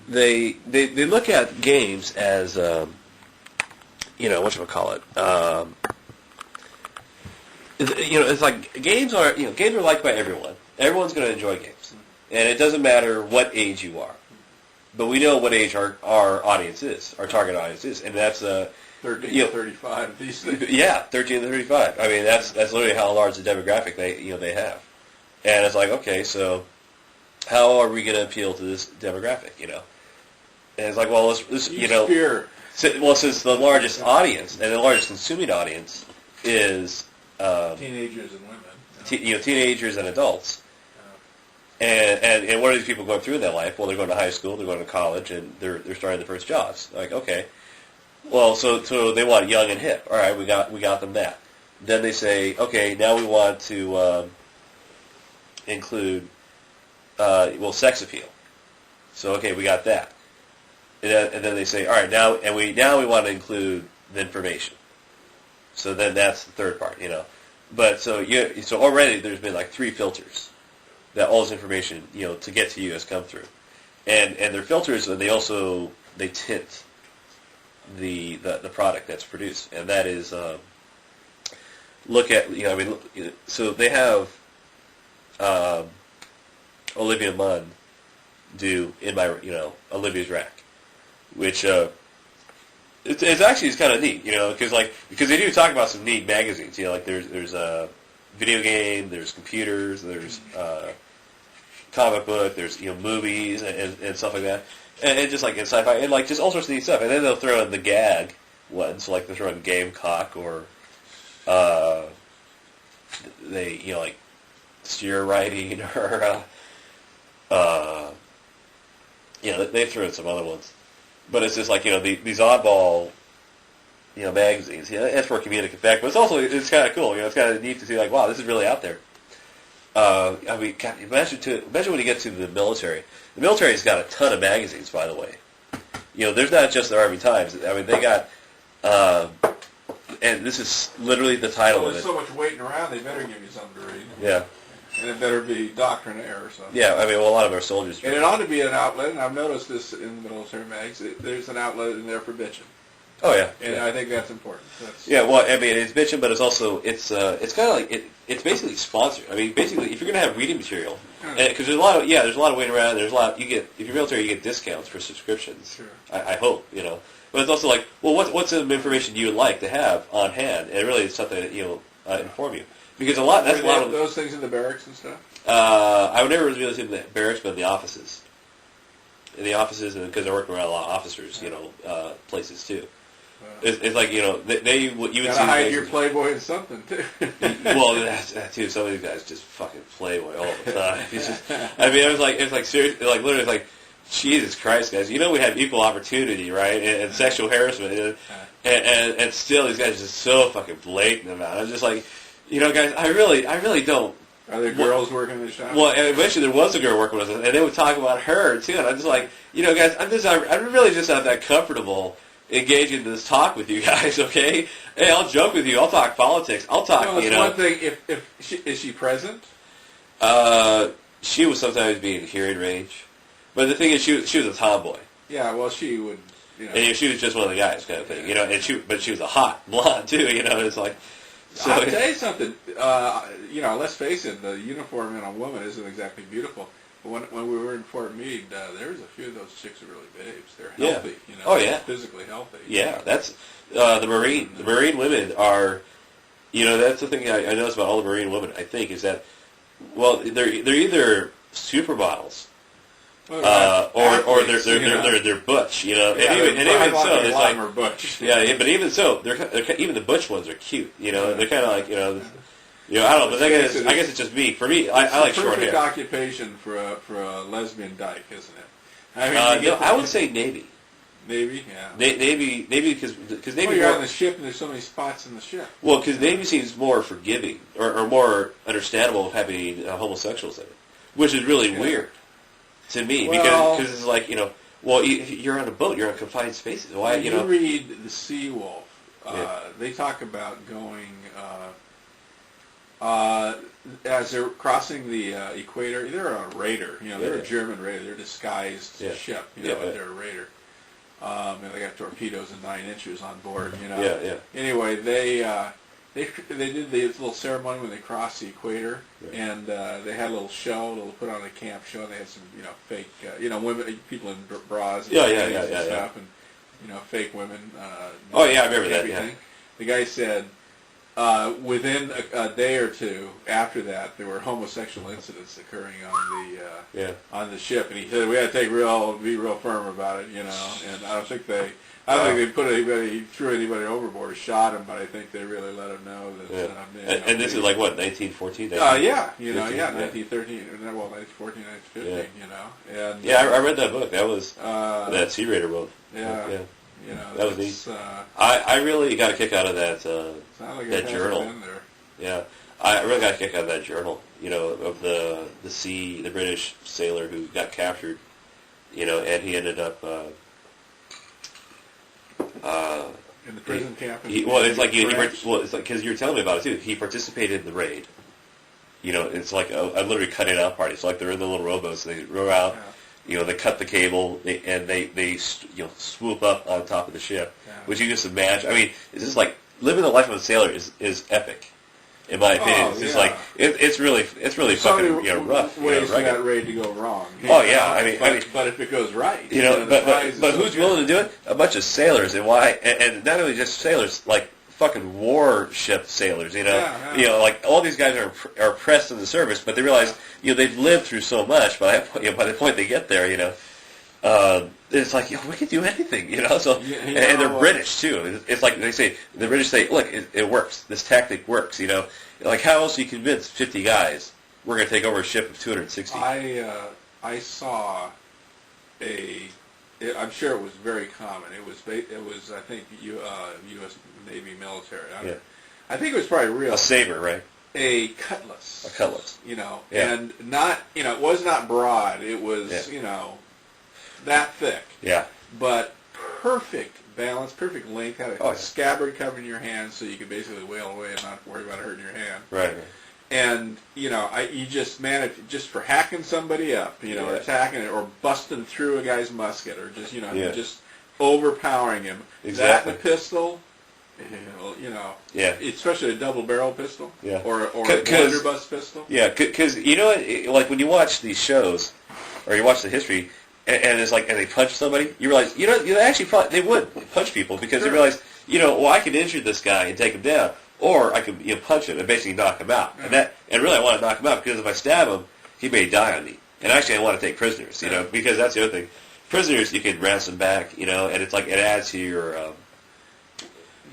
they look at games as whatchamacallit. It's like games are liked by everyone. Everyone's going to enjoy games, and it doesn't matter what age you are. But we know what age our audience is, our target audience is, and that's 13 to 35 these days. Yeah, 13 to 35. I mean, that's literally how large the demographic they have, and it's like, okay, so how are we going to appeal to this demographic? And it's like, well, let's since the largest audience and the largest consuming audience is teenagers and women, teenagers and adults. And what are these people going through in their life? Well, they're going to high school, they're going to college, and they're starting their first jobs. Like, okay, well, so they want young and hip. All right, we got them that. Then they say, okay, now we want to include sex appeal. So okay, we got that. And then they say, all right, now we want to include the information. So then that's the third part, But so already there's been like 3 filters that all this information, to get to you has come through. And their filters, and they tint the product that's produced. And that is, look at, so they have Olivia Munn do In My, Olivia's Rack, which, it's kind of neat, because they do talk about some neat magazines, like there's a video game, there's computers, there's comic book, there's movies and stuff like that, and just like in sci-fi and like just all sorts of neat stuff. And then they'll throw in the gag ones, so like they'll throw in Gamecock or they like steer writing or they throw in some other ones, but it's just like these oddball magazines. That's for comedic effect, but it's kind of cool. It's kind of neat to see like, wow, this is really out there. God, imagine when you get to the military. The military's got a ton of magazines, by the way. There's not just the Army Times. I mean, they got, and this is literally the title of it. There's so much waiting around, they better give you something to read. Yeah. And it better be doctrinaire or something. Yeah, I mean, a lot of our soldiers do. And it ought to be an outlet, and I've noticed this in the military mags, there's an outlet in there for bitching. Oh yeah, and I think that's important. Well, I mean, it's bitching, but it's also it's kind of like it's basically sponsored. I mean, basically, if you're going to have reading material, because there's a lot of waiting around. There's a lot if you're military, you get discounts for subscriptions. Sure. I hope but it's also like, well, what's some information you would like to have on hand, and really it's something that inform you, because a lot of those things in the barracks and stuff. I would never really see in the barracks, but in the offices. In the offices, and because I work around a lot of officers, places too. It's like you would gotta hide your Playboy in something too. Well, that too. Some of these guys just fucking Playboy all the time. It's like seriously, like literally, like Jesus Christ, guys. We have equal opportunity, right, and sexual harassment, and still these guys are just so fucking blatant about it. I'm just like, guys, I really don't. Are there girls working in the shop? Well, eventually there was a girl working with us, and they would talk about her too. And I'm just like, guys, I'm really just not that comfortable engaging in this talk with you guys, okay? Hey, I'll joke with you. I'll talk politics. I'll talk, it's one thing is she present? She was sometimes be in hearing range. But the thing is, she was a tomboy. Yeah, well, she would, And she was just one of the guys kind of thing, but she was a hot blonde, too, it's like... So, I'll tell you something, let's face it, the uniform in a woman isn't exactly beautiful. When we were in Fort Meade, there was a few of those chicks who are really babes. They're healthy, Oh, yeah. Physically healthy. Yeah, that's the Marine. The Marine women are, that's the thing I notice about all the Marine women, I think, is that, well, they're either supermodels, or they're butch, Yeah, and even so, it's like, butch. Yeah, but even so, they're even the butch ones are cute, They're kind of like, I don't know, but I guess it's just me. For me, I like short hair. Perfect occupation for a lesbian dyke, isn't it? I would say Navy. Navy, yeah. Navy, because Navy. Well, you're on the ship, and there's so many spots in the ship. Well, because Navy seems more forgiving or more understandable of having homosexuals in it, which is really weird to me because it's like you're on a boat, you're on confined spaces. Why you read The Sea Wolf? They talk about going as they're crossing the equator, they're a raider. They're a German raider. They're a disguised ship. But they're a raider. They got torpedoes and 9 inches on board. Anyway, they did the little ceremony when they crossed the equator, and they had a little show. They put on a camp show. They had some fake women, people in bras and stuff, and fake women. I remember that. Yeah. The guy said within a day or two after that, there were homosexual incidents occurring on the ship, and he said we had to be real firm about it, and I don't think they put threw anybody overboard or shot him, but I think they really let him know that. And this is like what, 1914? 1913, well, 1914, 1915, And I read that book. That was that Sea Raider book. Yeah. That was neat. I really got a kick out of that that journal. Yeah, I really got a kick out of that journal. Of the British sailor who got captured. And he ended up in the prison camp. It's like because you were telling me about it too. He participated in the raid. It's like a literally cutting out party. It's like they're in the little rowboats. They row out. They cut the cable and they swoop up on top of the ship. Which you just imagine. I mean, it's just like living the life of a sailor is epic. In my opinion, it's just like it's really fucking rough. Ways for that raid to go wrong. But if it goes right, but who's willing to do it? A bunch of sailors, and why? And not only just sailors, like fucking warship sailors. Like all these guys are oppressed in the service, but they realize they've lived through so much. By the point they get there, it's like we can do anything. So and they're British too. It's like they say the British say, look, it works. This tactic works. Like how else do you convince 50 guys we're going to take over a ship of 260? I saw I'm sure it was very common. It was I think U.S. Navy military. I think it was probably real. A saber, right? A cutlass. A cutlass. And not it was not broad. It was that thick. Yeah. But perfect balance, perfect length. Had a scabbard covering your hand, so you could basically wail away and not worry about hurting your hand. Right. And you just managed just for hacking somebody up, or attacking it, or busting through a guy's musket, or just just overpowering him. Exactly. That and a pistol, especially a double barrel pistol, or a blunderbuss pistol. Yeah, because like when you watch these shows, or you watch the history, and it's like, and they punch somebody, you realize, actually probably they would punch people because they realize, I can injure this guy and take him down, or I could punch him and basically knock him out, and really I want to knock him out because if I stab him, he may die on me, and actually I want to take prisoners, because that's the other thing. Prisoners you can ransom back, and it's like it adds to your.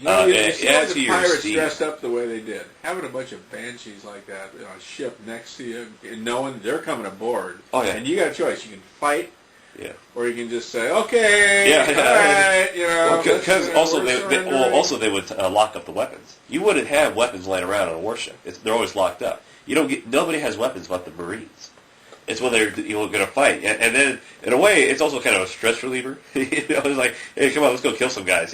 It adds to your pirates dressed up the way they did, having a bunch of banshees like that on a ship next to you, and knowing they're coming aboard. Oh yeah. And you got a choice: you can fight. Yeah. Or you can just say, okay, all right, Because also they would lock up the weapons. You wouldn't have weapons laying around on a warship. They're always locked up. Nobody has weapons but the Marines. It's when they're going to fight, and then in a way it's also kind of a stress reliever. It's like, hey, come on, let's go kill some guys.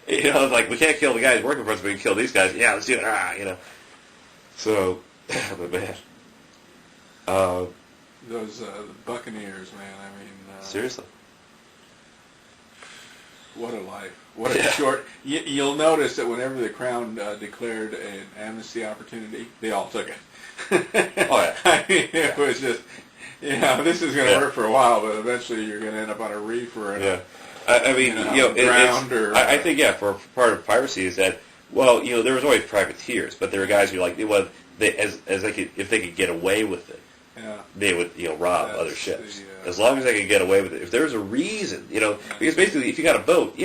It's like we can't kill the guys working for us, but we can kill these guys. Yeah, let's do it. So, but man. Those Buccaneers, man. Seriously. What a life. What a short... You'll notice that whenever the Crown declared an amnesty opportunity, they all took it. It was just, this is going to work for a while, but eventually you're going to end up on a reef or ground. I think, for part of piracy is that, there was always privateers, but there were guys who if they could get away with it, they would, rob other ships. As long as they could get away with it. If there's a reason, because basically if you got a boat,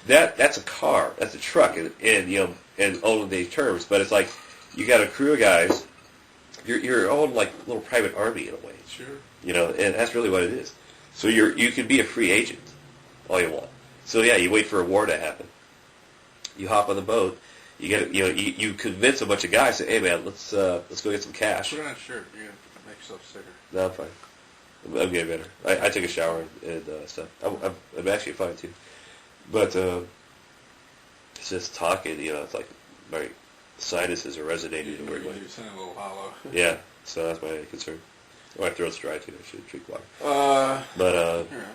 that's a car, that's a truck in olden days terms, but it's like you got a crew of guys, you're your own like little private army in a way. Sure. And that's really what it is. So you can be a free agent all you want. So you wait for a war to happen. You hop on the boat, you get you convince a bunch of guys, say, hey man, let's go get some cash. Put on a shirt, you're gonna make yourself sicker. No, I'm fine. I'm getting better. I took a shower and stuff. I'm actually fine too. But it's just talking. It's like, right, sinuses are resonating in a weird way. You sound a little hollow. Yeah, so that's my concern. My throat's dry too. I should drink water. Here,